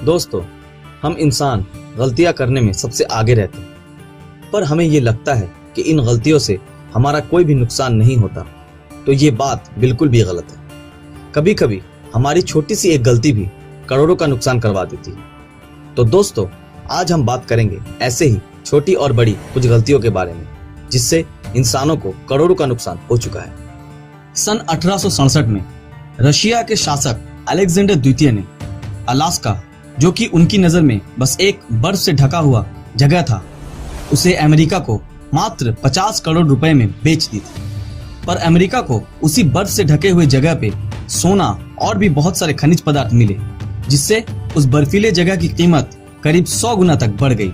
दोस्तों, हम इंसान गलतियां करने में सबसे आगे रहते हैं, पर हमें ये लगता है कि इन गलतियों से हमारा कोई भी नुकसान नहीं होता। तो ये बात बिल्कुल भी गलत है। कभी कभी हमारी छोटी सी एक गलती भी करोड़ों का नुकसान करवा देती है। तो दोस्तों, आज हम बात करेंगे ऐसे ही छोटी और बड़ी कुछ गलतियों के बारे में जिससे इंसानों को करोड़ों का नुकसान हो चुका है। सन 1867 में रशिया के शासक अलेक्जेंडर द्वितीय ने अलास्का, जो कि उनकी नजर में बस एक बर्फ से ढका हुआ जगह था, उसे अमेरिका को मात्र 50 करोड़ रुपए में बेच दी थी। पर अमेरिका को उसी बर्फ से ढके हुए जगह पे सोना और भी बहुत सारे खनिज पदार्थ मिले, जिससे उस बर्फीले जगह की कीमत करीब 100 गुना तक बढ़ गई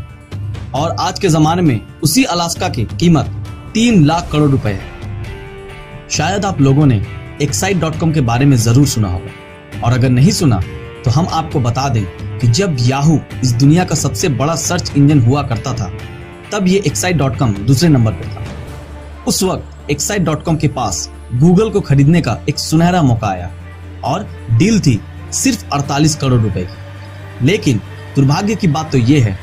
और आज के जमाने में उसी अलास्का की कीमत 3 लाख करोड़ रुपए है। शायद आप लोगों ने excite.com के बारे में जरूर सुना होगा, और अगर नहीं सुना तो हम आपको बता दें कि जब याहू इस दुनिया का सबसे बड़ा सर्च इंजन हुआ करता था, तब ये excite.com दूसरे नंबर पर था। उस वक्त excite.com के पास गूगल को खरीदने का एक सुनहरा मौका आया और डील थी सिर्फ 48 करोड़ रुपए की। लेकिन दुर्भाग्य की बात तो ये है,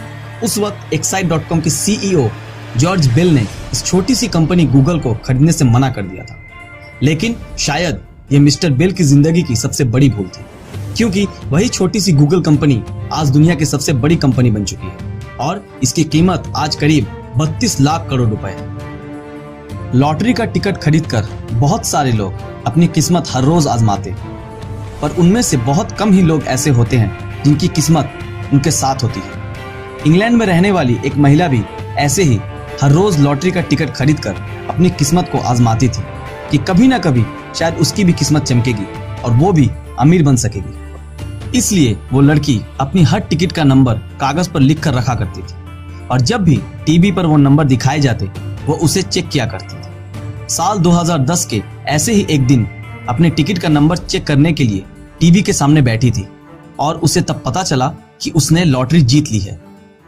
उस वक्त excite.com के सीईओ जॉर्ज बेल ने इस छोटी सी कंपनी गूगल को खरीदने से मना कर दिया था। लेकिन शायद ये मिस्टर बेल की जिंदगी की सबसे बड़ी भूल थी, क्योंकि वही छोटी सी गूगल कंपनी आज दुनिया की सबसे बड़ी कंपनी बन चुकी है और इसकी कीमत आज करीब 32 लाख करोड़ रुपए है। लॉटरी का टिकट खरीदकर बहुत सारे लोग अपनी किस्मत हर रोज आजमाते, पर उनमें से बहुत कम ही लोग ऐसे होते हैं जिनकी किस्मत उनके साथ होती है। इंग्लैंड में रहने वाली एक महिला भी ऐसे ही हर रोज लॉटरी का टिकट खरीदकर अपनी किस्मत को आजमाती थी कि कभी ना कभी शायद उसकी भी किस्मत चमकेगी और वो भी अमीर बन सकेगी। इसलिए वो लड़की अपनी हर टिकट का नंबर कागज पर लिख कर रखा करती थी और जब भी टीवी पर वो नंबर दिखाए जाते वो उसे चेक किया करती थी। साल 2010 के ऐसे ही एक दिन अपने टिकट का नंबर चेक करने के लिए टीवी के सामने बैठी थी और उसे तब पता चला कि उसने लॉटरी जीत ली है।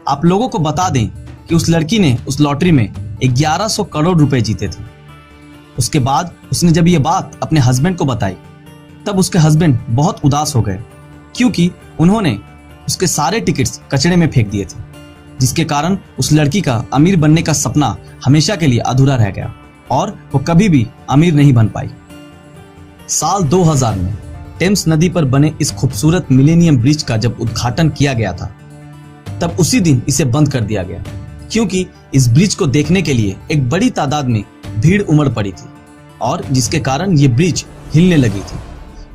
आप लोगों को बता दें कि उस लड़की ने उस लॉटरी में 1100 करोड़ रुपए जीते थे। उसके बाद उसने जब ये बात अपने हस्बैंड को बताई, तब उसके हस्बैंड बहुत उदास हो गए, क्योंकि उन्होंने उसके सारे टिकट्स कचरे में फेंक दिए थे, जिसके कारण उस लड़की का अमीर बनने का सपना हमेशा के लिए अधूरा रह गया और वो कभी भी अमीर नहीं बन पाई। साल 2000 में टेम्स नदी पर बने इस खूबसूरत मिलेनियम ब्रिज का जब उद्घाटन किया गया था, तब उसी दिन इसे बंद कर दिया गया, क्योंकि इस ब्रिज को देखने के लिए एक बड़ी तादाद में भीड़ उमड़ पड़ी थी और जिसके कारण ये ब्रिज हिलने लगी थी।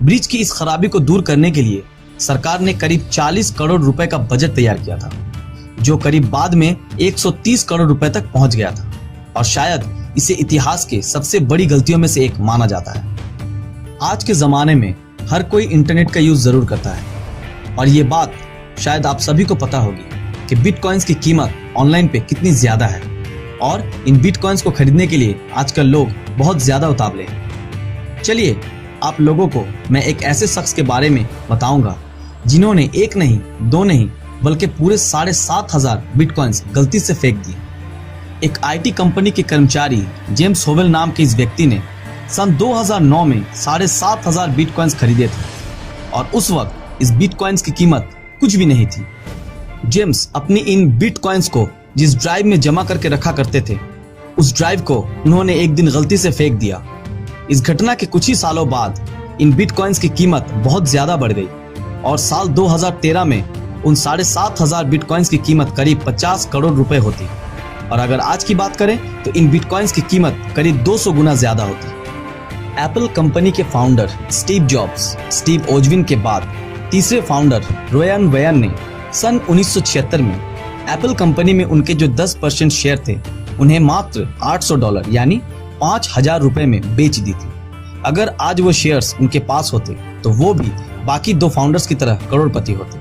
ब्रिज की इस खराबी को दूर करने के लिए सरकार ने करीब 40 करोड़ रुपए का बजट तैयार किया था, जो करीब बाद में 130 करोड़ रुपए तक पहुंच गया था और शायद इसे इतिहास के सबसे बड़ी गलतियों में से एक माना जाता है। आज के जमाने में हर कोई इंटरनेट का यूज जरूर करता है और ये बात शायद आप सभी को पता होगी कि बिटकॉइंस की कीमत ऑनलाइन पे कितनी ज्यादा है और इन बिटकॉइंस को खरीदने के लिए आजकल लोग बहुत ज्यादा उतावले हैं। चलिए आप लोगों को मैं एक ऐसे शख्स के बारे में बताऊंगा जिन्होंने एक नहीं, दो नहीं, बल्कि पूरे 7,500 बिटकॉइंस गलती से फेंक दिए। एक आईटी कंपनी के कर्मचारी जेम्स होवेल नाम के इस व्यक्ति ने सन 2009 में 7,500 बिटकॉइंस खरीदे थे और उस वक्त इस बिटकॉइंस की कीमत कुछ भी नहीं थी। जेम्स अपनी इन बिटकॉइंस को जिस ड्राइव में जमा करके रखा करते थे, उस ड्राइव को उन्होंने एक दिन गलती से फेंक दिया। इस घटना के कुछ ही सालों बाद इन बिटकॉइंस की कीमत बहुत ज्यादा बढ़ गई और साल 2013 में उन 7,500 बिटकॉइंस की कीमत करीब 50 करोड़ रुपए होती और अगर आज की बात करें तो इन बिटकॉइंस की कीमत करीब 200 गुना ज्यादा होती। एप्पल कंपनी के फाउंडर स्टीव जॉब्स, स्टीव ओजविन के बाद तीसरे फाउंडर रोयान वेयन ने सन 1976 में एप्पल कंपनी में उनके जो 10% शेयर थे उन्हें मात्र $800 यानी 5,000 रुपए में बेच दी थी। अगर आज वो शेयर्स उनके पास होते तो वो भी बाकी दो फाउंडर्स की तरह करोड़पति होते।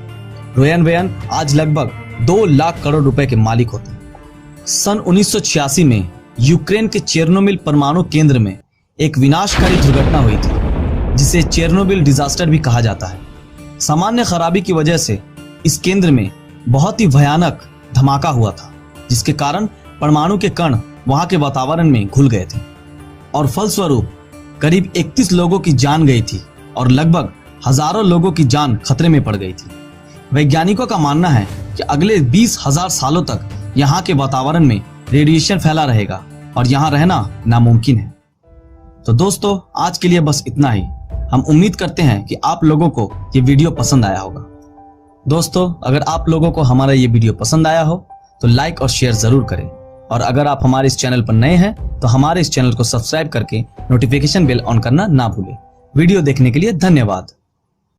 रोयान वेयन आज लगभग 2 लाख करोड़ रुपए के मालिक होते। सन 1986 में यूक्रेन के चेर्नोबिल परमाणु केंद्र में एक विनाशकारी दुर्घटना हुई थी, जिसे चेर्नोबिल डिजास्टर भी कहा जाता है। सामान्य खराबी की वजह से इस केंद्र में बहुत ही भयानक धमाका हुआ था, जिसके कारण परमाणु के कण वहां के वातावरण में घुल गए थे और फलस्वरूप करीब 31 लोगों की जान गई थी और लगभग हजारों लोगों की जान खतरे में पड़ गई थी। वैज्ञानिकों का मानना है कि अगले 20,000 सालों तक यहाँ के वातावरण में रेडिएशन फैला रहेगा और यहाँ रहना नामुमकिन है। तो दोस्तों, आज के लिए बस इतना ही। हम उम्मीद करते हैं कि आप लोगों को ये वीडियो पसंद आया होगा। दोस्तों, अगर आप लोगों को हमारा ये वीडियो पसंद आया हो तो लाइक और शेयर जरूर करें, और अगर आप हमारे इस चैनल पर नए हैं तो हमारे इस चैनल को सब्सक्राइब करके नोटिफिकेशन बेल ऑन करना ना भूलें। वीडियो देखने के लिए धन्यवाद।